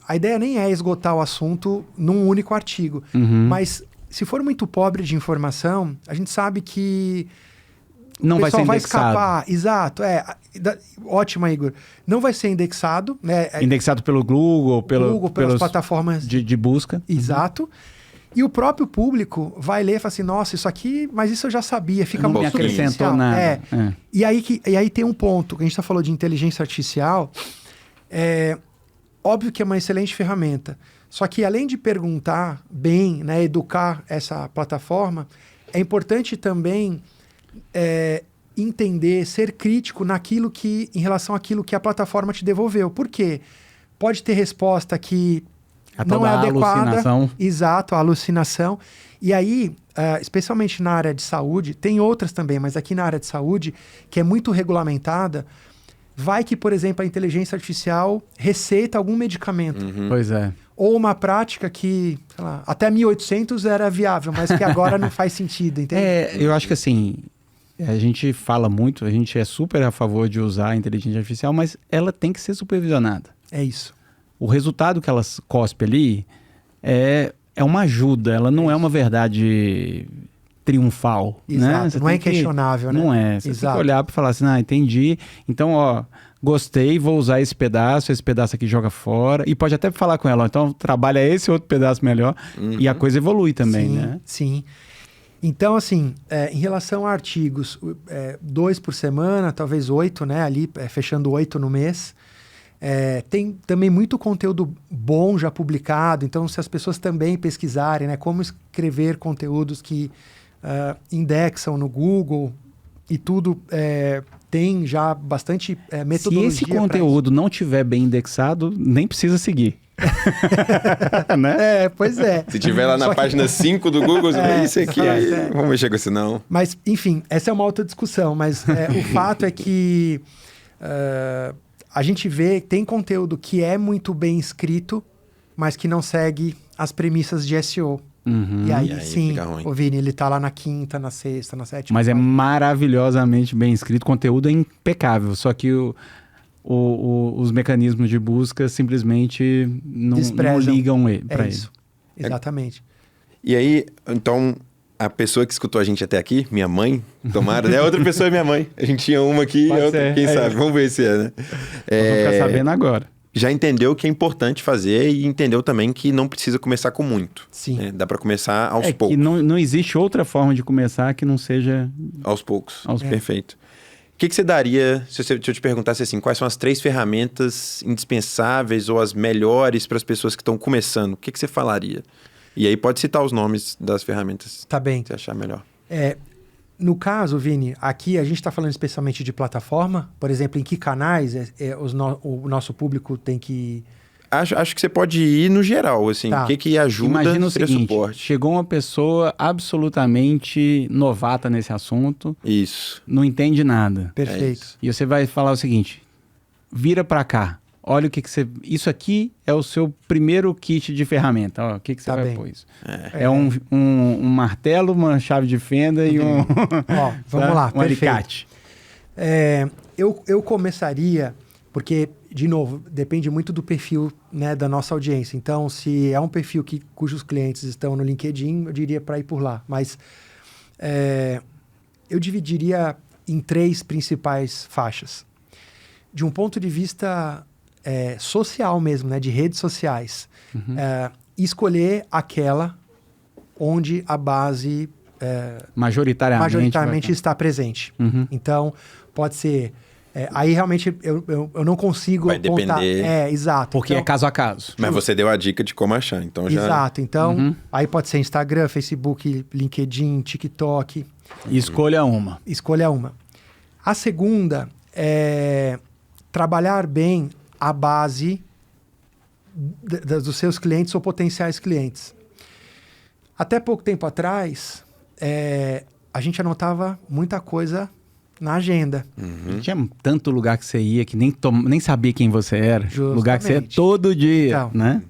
a ideia nem é esgotar o assunto num único artigo. Mas se for muito pobre de informação, a gente sabe que... Não vai ser indexado. Vai escapar, exato. Ótimo, Igor. Não vai ser indexado, né? Indexado pelo Google, pelas plataformas de busca. Exato. E o próprio público vai ler e fala assim, nossa, isso aqui, mas isso eu já sabia, fica muito superficial. Não me acrescentou nada. E aí tem um ponto, que a gente está falando de inteligência artificial, óbvio que é uma excelente ferramenta, só que além de perguntar bem, né, educar essa plataforma, é importante também entender, ser crítico naquilo em relação àquilo que a plataforma te devolveu. Por quê? Pode ter resposta que não é adequada. Alucinação. Exato, a alucinação. E aí, especialmente na área de saúde, tem outras também, mas aqui na área de saúde, que é muito regulamentada, Vai que, por exemplo, a inteligência artificial receita algum medicamento. Pois é. Ou uma prática que, sei lá, até 1800 era viável, mas que agora não faz sentido, entende? Eu acho que assim, a gente fala muito, a gente é super a favor de usar a inteligência artificial, mas ela tem que ser supervisionada. É isso. O resultado que ela cospe ali é uma ajuda, ela não é uma verdade triunfal. Exato, né? não é inquestionável, né? Não é. Você tem Exato. que olhar para falar assim, entendi. Então, gostei, vou usar esse pedaço aqui joga fora. E pode até falar com ela, então trabalha esse outro pedaço melhor. E a coisa evolui também, sim, né? Sim. Então, assim, em relação a artigos, 2 por semana, talvez 8, né? Ali, fechando 8 no mês. Tem também muito conteúdo bom já publicado. Então, se as pessoas também pesquisarem, né? Como escrever conteúdos que indexam no Google e tudo... tem já bastante metodologia. Se esse conteúdo não tiver bem indexado, nem precisa seguir. Né? Pois é. Se tiver lá na página 5 do Google, você vai, isso aqui, vamos mexer com isso não. Mas, enfim, essa é uma outra discussão, mas o fato é que a gente vê, tem conteúdo que é muito bem escrito, mas que não segue as premissas de SEO. E aí sim, o Vini, ele tá lá na 5ª, na 6ª, na 7ª. Mas é maravilhosamente bem escrito, o conteúdo é impecável, só que os mecanismos de busca simplesmente não ligam para isso. Exatamente. E aí, então, a pessoa que escutou a gente até aqui, minha mãe, tomara, né? Outra pessoa é minha mãe. A gente tinha uma aqui, outra, quem sabe? Vamos ver se é, né? Vamos ficar sabendo agora. Já entendeu o que é importante fazer e entendeu também que não precisa começar com muito. Sim. Né? Dá para começar aos poucos. Que não existe outra forma de começar que não seja... Aos poucos. Perfeito. O que você daria, se eu te perguntasse assim, quais são as 3 ferramentas indispensáveis ou as melhores para as pessoas que estão começando? O que você falaria? E aí pode citar os nomes das ferramentas. Tá bem. Que você achar melhor. No caso, Vini, aqui a gente está falando especialmente de plataforma. Por exemplo, em que canais o nosso público tem que... Acho que você pode ir no geral, assim. Tá. O que ajuda Imagina o ser seguinte, suporte. chegou uma pessoa absolutamente novata nesse assunto. Isso. Não entende nada. Perfeito. E você vai falar o seguinte, vira para cá. Olha o que você... Isso aqui é o seu primeiro kit de ferramenta. Ó, o que você vai pôr isso? É um martelo, uma chave de fenda e um... Vamos lá, um alicate. Eu começaria, porque, de novo, depende muito do perfil, né, da nossa audiência. Então, se é um perfil cujos clientes estão no LinkedIn, eu diria para ir por lá. Mas eu dividiria em 3 principais faixas. De um ponto de vista... social mesmo, né? De redes sociais. Escolher aquela onde a base majoritariamente está presente. Então, pode ser... aí realmente eu não consigo vai apontar... depender. Exato. Porque então, é caso a caso. Mas você deu a dica de como achar, então já... Exato. Então, aí pode ser Instagram, Facebook, LinkedIn, TikTok. Escolha uma. Escolha uma. A segunda é trabalhar bem a base dos seus clientes ou potenciais clientes. Até pouco tempo atrás, a gente anotava muita coisa na agenda. Tinha tanto lugar que você ia que nem sabia quem você era. Justamente. Lugar que você ia todo dia, Então, né?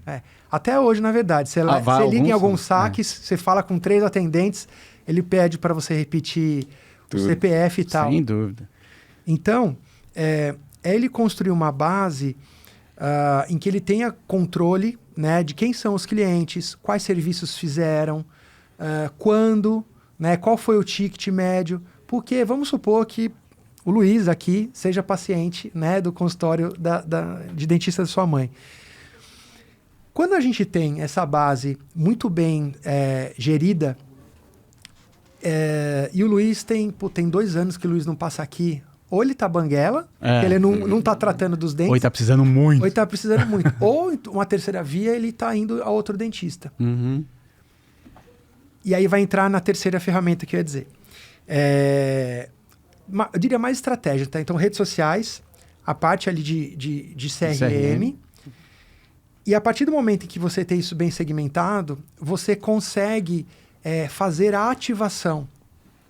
Até hoje, na verdade. Você liga em alguns saques, você fala com 3 atendentes, ele pede para você repetir o CPF e tal. Sem dúvida. Então, ele construir uma base em que ele tenha controle, né, de quem são os clientes, quais serviços fizeram, quando, né, qual foi o ticket médio. Porque vamos supor que o Luiz aqui seja paciente, né, do consultório de dentista da sua mãe. Quando a gente tem essa base muito bem gerida, e o Luiz tem 2 anos que o Luiz não passa aqui, ou ele tá banguela, que ele não tá tratando dos dentes. Ou ele tá precisando muito. Ou uma terceira via, ele tá indo a outro dentista. E aí vai entrar na terceira ferramenta que eu ia dizer. Eu diria mais estratégia, tá? Então, redes sociais, a parte ali de CRM. E a partir do momento em que você tem isso bem segmentado, você consegue fazer a ativação.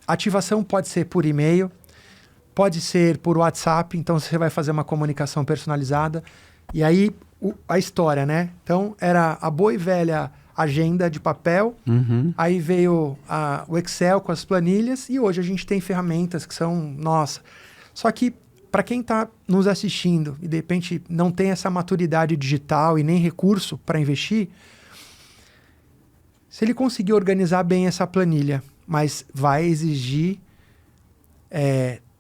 A ativação pode ser por e-mail, pode ser por WhatsApp, então você vai fazer uma comunicação personalizada. E aí, a história, né? Então, era a boa e velha agenda de papel, aí veio o Excel com as planilhas, e hoje a gente tem ferramentas que são, nossa. Só que, para quem está nos assistindo e, de repente, não tem essa maturidade digital e nem recurso para investir, se ele conseguir organizar bem essa planilha, mas vai exigir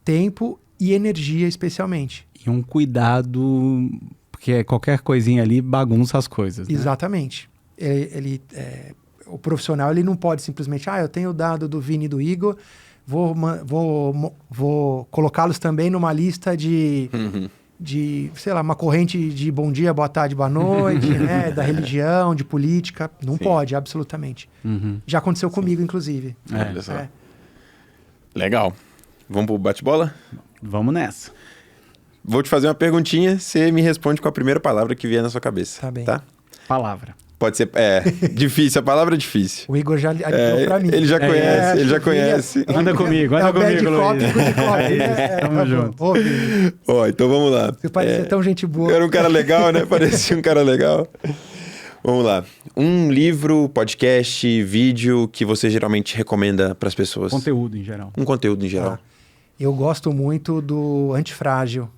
tempo e energia, especialmente. E um cuidado, porque qualquer coisinha ali bagunça as coisas, né? Exatamente. O profissional ele não pode simplesmente, eu tenho o dado do Vini e do Igor, vou colocá-los também numa lista de, sei lá, uma corrente de bom dia, boa tarde, boa noite, né? Da religião, de política. Não pode, absolutamente. Já aconteceu comigo, inclusive. Olha só. Legal. Vamos pro bate-bola? Vamos nessa. Vou te fazer uma perguntinha, você me responde com a primeira palavra que vier na sua cabeça. Tá bem. Tá? Palavra. Pode ser... difícil, a palavra é difícil. O Igor já adiantou pra mim. Ele já conhece, ele já conhece. Anda comigo, anda comigo, Luiz. Tamo junto. Então vamos lá. Você parecia tão gente boa. Era um cara legal, né? Parecia um cara legal. Vamos lá. Um livro, podcast, vídeo que você geralmente recomenda para as pessoas? Conteúdo em geral. Um conteúdo em geral. Eu gosto muito do Antifrágil.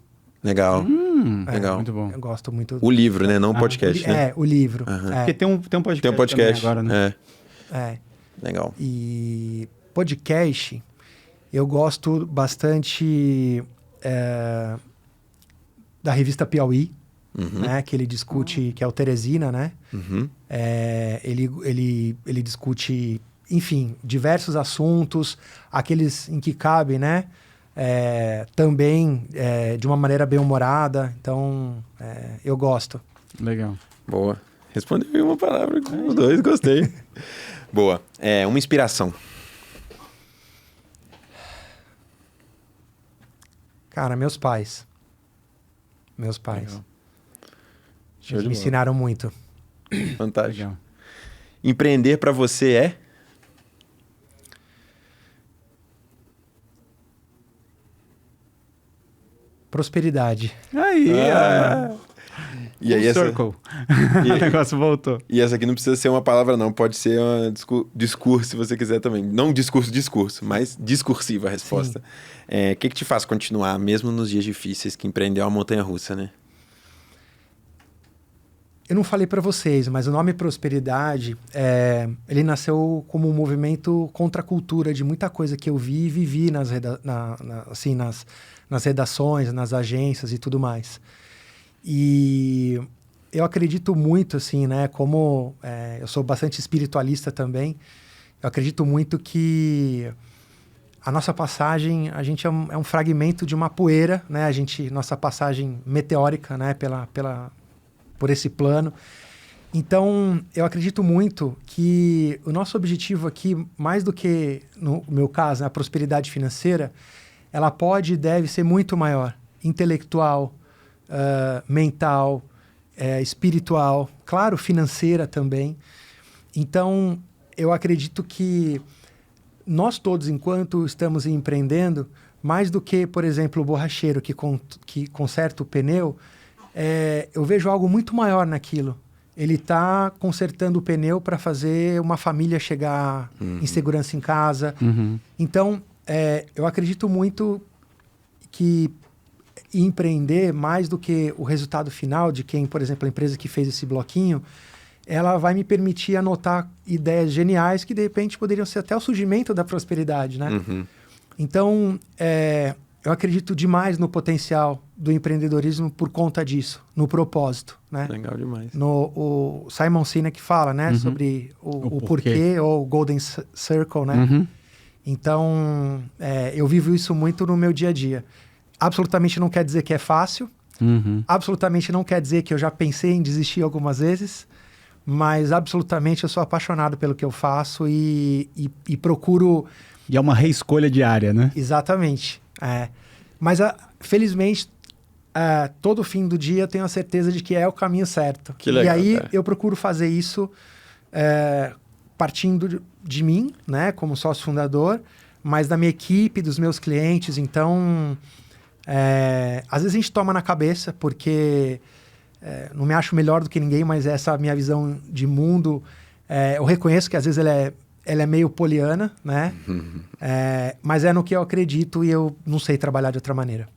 Legal. Legal. Muito bom. Eu gosto muito. O livro, né? Não o podcast, né? O livro. Porque tem um podcast, Tem um podcast agora, né? Legal. E podcast, eu gosto bastante da revista Piauí, né? Que ele discute, que é o Teresina, né? Ele discute, enfim, diversos assuntos, aqueles em que cabe, né? Também de uma maneira bem humorada. Então, eu gosto. Legal. Boa. Respondeu em uma palavra com os dois, gostei. Boa. Uma inspiração. Cara, meus pais. Meus pais. Legal. Eles me ensinaram muito. Fantástico. Legal. Empreender para você é? Prosperidade. Aí, E aí essa... circle. O negócio voltou. E essa aqui não precisa ser uma palavra, não. Pode ser um discurso, se você quiser também. Não discurso, mas discursiva a resposta. O que te faz continuar, mesmo nos dias difíceis, que empreender é uma montanha-russa, né? Eu não falei para vocês, mas o nome Prosperidade, ele nasceu como um movimento contra a cultura de muita coisa que eu vi e vivi nas redações, nas agências e tudo mais. E eu acredito muito, assim, né? Como eu sou bastante espiritualista também, eu acredito muito que a nossa passagem, a gente é um fragmento de uma poeira, né? Nossa passagem meteórica, né? Por esse plano. Então, eu acredito muito que o nosso objetivo aqui, mais do que, no meu caso, a prosperidade financeira, ela pode e deve ser muito maior. Intelectual, mental, espiritual, claro, financeira também. Então, eu acredito que nós todos, enquanto estamos empreendendo, mais do que, por exemplo, o borracheiro que conserta o pneu, eu vejo algo muito maior naquilo. Ele está consertando o pneu para fazer uma família chegar em segurança em casa. Então, eu acredito muito que empreender, mais do que o resultado final de quem, por exemplo, a empresa que fez esse bloquinho, ela vai me permitir anotar ideias geniais que, de repente, poderiam ser até o surgimento da prosperidade, né? Então, eu acredito demais no potencial do empreendedorismo por conta disso, no propósito, né? Legal demais. O Simon Sinek fala, né? Sobre o porquê, ou Golden Circle, né? Então, eu vivo isso muito no meu dia a dia. Absolutamente não quer dizer que é fácil. Absolutamente não quer dizer que eu já pensei em desistir algumas vezes. Mas absolutamente eu sou apaixonado pelo que eu faço e procuro... E é uma reescolha diária, né? Exatamente. Mas, felizmente, todo fim do dia eu tenho a certeza de que é o caminho certo. Que legal, e aí cara. eu procuro fazer isso partindo de mim, né, como sócio fundador, mas da minha equipe, dos meus clientes. Então, às vezes a gente toma na cabeça, porque não me acho melhor do que ninguém, mas essa minha visão de mundo, eu reconheço que às vezes ela é meio poliana, né? Mas é no que eu acredito e eu não sei trabalhar de outra maneira.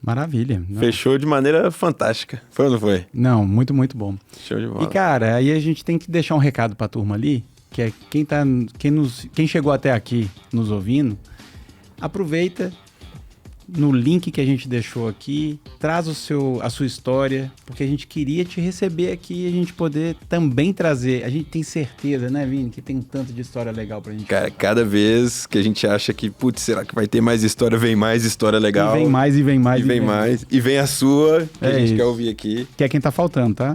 Maravilha. Não. Fechou de maneira fantástica. Foi ou não foi? Não, muito, muito bom. Show de bola. E, cara, aí a gente tem que deixar um recado pra turma ali, que é quem chegou até aqui nos ouvindo, aproveita no link que a gente deixou aqui, traz a sua história, porque a gente queria te receber aqui e a gente poder também trazer. A gente tem certeza, né, Vini, que tem um tanto de história legal pra gente. Cara, cada vez que a gente acha que, putz, será que vai ter mais história, vem mais história legal. E vem mais, e vem mais. E vem mais. E vem a sua, que a gente quer ouvir aqui. Que é quem tá faltando, tá?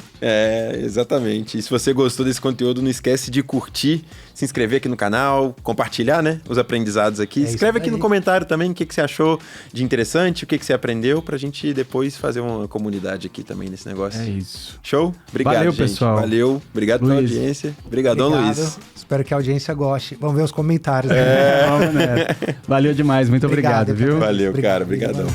Exatamente. E se você gostou desse conteúdo, não esquece de curtir, se inscrever aqui no canal, compartilhar, né, os aprendizados aqui. Escreve aqui no comentário também o que você achou de interessante, o que você aprendeu, pra gente depois fazer uma comunidade aqui também nesse negócio. É isso. Show? Obrigado, Valeu, gente. Pessoal. Valeu. Obrigado pela audiência. Obrigadão, Luiz. Espero que a audiência goste. Vamos ver os comentários. Valeu demais. Muito obrigado, viu? Valeu, cara. Obrigadão.